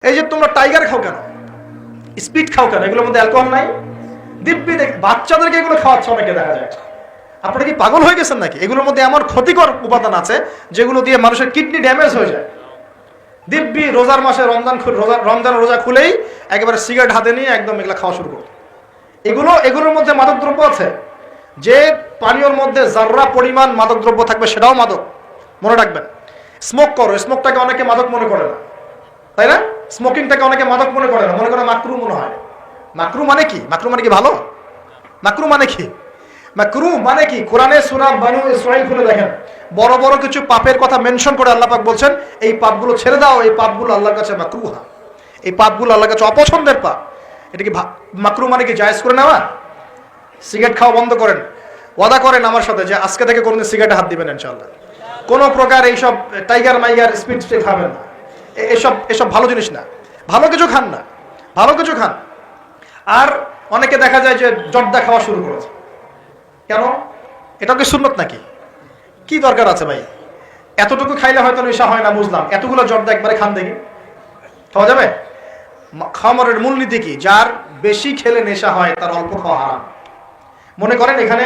এই যে তোমরা টাইগার খাও কেন, স্পিড খাও কেন, এগুলোর মধ্যে অ্যালকোহল নাই? দিব্যি বাচ্চাদেরকে এগুলো খাওয়াচ্ছে অনেকে, দেখা যায়। আপনারা কি পাগল হয়ে গেছেন নাকি? এগুলোর মধ্যে এমন ক্ষতিকর উপাদান আছে যেগুলো দিয়ে মানুষের কিডনি ড্যামেজ হয়ে যায়। দিব্যি রোজার মাসে রমজান রোজা খুলেই একেবারে সিগারেট হাতে নিয়ে একদম এগুলো খাওয়া শুরু করতো। এগুলোর মধ্যে মাদকদ্রব্য আছে। যে পানীয়র মধ্যে যাররা পরিমাণ মাদকদ্রব্য থাকবে সেটাও মাদক, মনে রাখবেন। স্মোক করো, স্মোকটাকে অনেকে মাদক মনে করে না, তাই না? স্মোকিংটাকে অনেকে মাদক মনে করে না, মনে করে মাকরু মনে হয়। মাকরু মানে কি? মাকরু মানে কি ভালো? মাকরু মানে কি? মাকরু মানে কি? কোরআনে সূরা বানু ইসরাঈল খুলে দেখেন, বড় বড় কিছু পাপের কথা মেনশন করে আল্লাহ পাক বলছেন এই পাপগুলো ছেড়ে দাও, এই পাপগুলো আল্লাহর কাছে মাকরুহা, এই পাপগুলো আল্লাহর কাছে অপছন্দের পাপ। এটা কি মাকরু মানে কি জায়েজ করে নেওয়া? সিগারেট খাওয়া বন্ধ করেন, ওয়াদা করেন আমার সাথে যে আজকে থেকে কোনদিন সিগারেটে হাত দিবেন ইনশাআল্লাহ। কোনো প্রকার এইসব টাইগার মাইগার স্পিড খাবেন না, এসব ভালো জিনিস না। ভালো কিছু খান না, ভালো কিছু খান। আর অনেকে দেখা যায় যে জর্দা খাওয়া শুরু করেছে। কেন? এটা কি সুন্নত নাকি? কি দরকার আছে ভাই? এতটুকু খাইলে হয়তো নেশা হয় না, বুঝলাম। এতগুলো জর্দা একবারে খান দেখি, খাওয়া যাবে? খামারের মূলনীতি কি? যার বেশি খেলে নেশা হয় তার অল্প খাওয়া হারাম। মনে করেন এখানে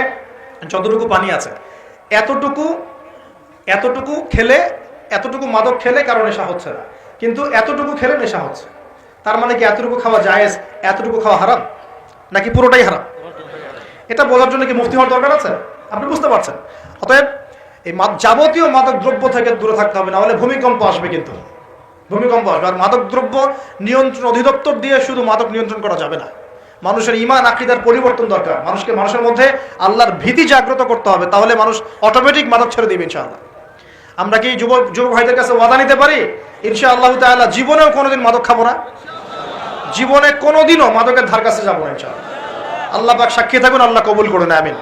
যতটুকু পানি আছে, এতটুকু খেলে, এতটুকু মাদক খেলে কারো নেশা হচ্ছে না, কিন্তু এতটুকু খেলে নেশা হচ্ছে। তার মানে কি এতটুকু খাওয়া জায়েজ, এতটুকু খাওয়া হারাম, নাকি পুরোটাই হারাম? এটা বোঝার জন্য কি মুফতি হওয়ার দরকার আছে? আপনি বুঝতে পারছেন। অতএব এই যাবতীয় মাদক দ্রব্য থেকে দূরে থাকতে হবে, না হলে ভূমিকম্প আসবে। কিন্তু ভূমিকম্প আসবে। আর মাদক দ্রব্য নিয়ন্ত্রণ অধিদপ্তর দিয়ে শুধু মাদক নিয়ন্ত্রণ করা যাবে না। মানুষের ঈমান আকীদার পরিবর্তন দরকার। মানুষের মধ্যে আল্লাহর ভীতি জাগ্রত করতে হবে, তাহলে মানুষ অটোমেটিক মাদক ছেড়ে দিবে ইনশাআল্লাহ। আমরা কি যুবক ভাইদের কাছে ওয়াদা নিতে পারি ইনশাআল্লাহ তাআলা জীবনেও কোনোদিন মাদক খাবো না, জীবনে কোনোদিনও মাদকের ধার কাছে যাবো না ইনশাআল্লাহ। আল্লাহ পাক সাক্ষী থাকুন, আল্লাহ কবুল করুন, আমিন।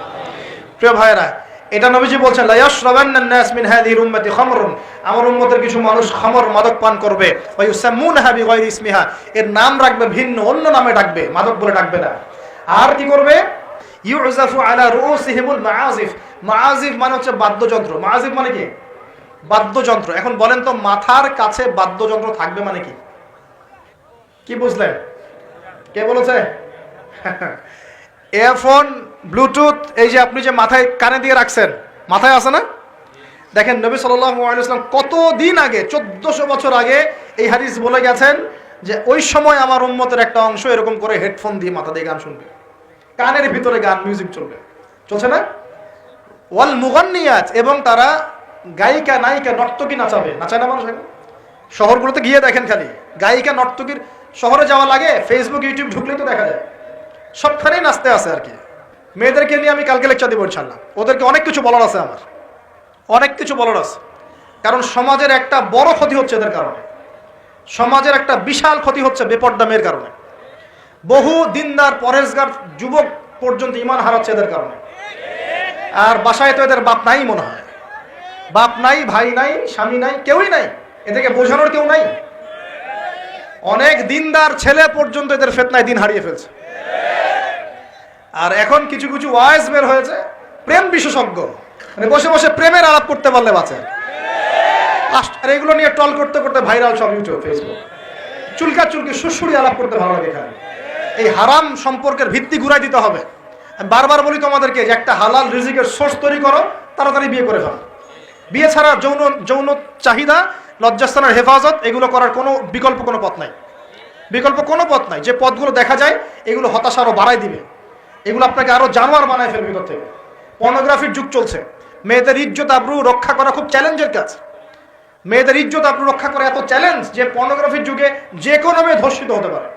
প্রিয় ভাইয়েরা, এটা নবীজি বলছেন লা ইয়াশরাবান্নান নাস মিন হাযিহিল উম্মতি খামরুন, আমার উম্মতের কিছু মানুষ খামর মাদক পান করবে, ওয়া ইউসাম্মুনাহা বিগায়রি ইসমিহা, এর নাম রাখবে ভিন্ন, অন্য নামে ডাকবে, মাদক বলে ডাকবে না। আর কি করবে? ইউযাফু আলা রুউসিহিমুল মাআজিফ, মাআজিফ মানে হচ্ছে বাদ্যযন্ত্র। মাআজিফ মানে কি? বাদ্যযন্ত্র। এখন বলেন তো মাথার কাছে বাদ্যযন্ত্র থাকবে মানে কি? কি বুঝলেন? কে বলেছে? এয়ারফোন, ব্লুটুথ, এই যে আপনি যে মাথায় কানে দিয়ে রাখছেন, মাথায় আছে না? দেখেন নবী সাল্লাল্লাহু আলাইহি ওয়াসাল্লাম কতদিন আগে, 1400 বছর আগে এই হাদিস বলে গেছেন যে ওই সময় আমার উম্মতের একটা অংশ এরকম করে হেডফোন দিয়ে মাথা দিয়ে গান শুনবে, কানের ভিতরে গান মিউজিক চলবে, চলছে না? ওয়াল মুগান্নিয়াত, এবং তারা গায়িকা নায়িকা নর্তকী নাচাবে, নাচায় না মানুষ? শহরগুলোতে গিয়ে দেখেন খালি গায়িকা নর্তকীর, শহরে যাওয়া লাগে, ফেসবুক ইউটিউব ঢুকলেই তো দেখা যায় সবখানেই নাচতে আছে আর কি। মেয়েদেরকে নিয়ে আমি কালকে লেকচার দেবো ইনশাআল্লাহ। ওদেরকে অনেক কিছু বলার আছে, আমার অনেক কিছু বলার আছে। কারণ সমাজের একটা বড় ক্ষতি হচ্ছে এদের কারণে, সমাজের একটা বিশাল ক্ষতি হচ্ছে বেপর্দা মেয়ের কারণে। বহু দিনদার পরেজগার যুবক পর্যন্ত ঈমান হারাচ্ছে এদের কারণে। আর বাসায় তো এদের বাপ নাই মনে হয়, বাপ নাই, ভাই নাই, স্বামী নাই, কেউই নাই, এদেরকে বোঝানোর কেউ নাই। অনেক দিনদার ছেলে পর্যন্ত এদের ফিতনায় দিন হারিয়ে ফেলছে। আর এখন কিছু কিছু ওয়াইজ বের হয়েছে, প্রেম বিশেষজ্ঞ, মানে বসে বসে প্রেমের আলাপ করতে পারলে বাঁচে। আর এগুলো নিয়ে টল করতে করতে ভাইরাল সব ইউটিউব, ফেসবুক, চুলকি সুরসুরি আলাপ করতে ভালো লাগে। এখানে এই হারাম সম্পর্কের ভিত্তি ঘুরাই দিতে হবে। আমি বারবার বলি তোমাদেরকে যে একটা হালাল রিজিকের সোর্স তৈরি করো, তাড়াতাড়ি বিয়ে করে ফেলো। বিয়ে ছাড়া যৌন চাহিদা, লজ্জাস্থানের হেফাজত, এগুলো করার কোনো বিকল্প কোনো পথ নাই, বিকল্প কোনো পথ নাই। যে পথগুলো দেখা যায় এগুলো হতাশা আরো বাড়াই দিবে, এগুলো আপনাকে আরো জানোয়ার বানায় ফেলবে ভিতর থেকে। পর্নোগ্রাফির যুগ চলছে, মেয়েদের ইজ্জত আবরু রক্ষা করা খুব চ্যালেঞ্জের কাজ। মেয়েদের ইজ্জত আবরু রক্ষা করা এত চ্যালেঞ্জ যে পর্নোগ্রাফির যুগে যে কোনো মেয়ে ধর্ষিত হতে পারে।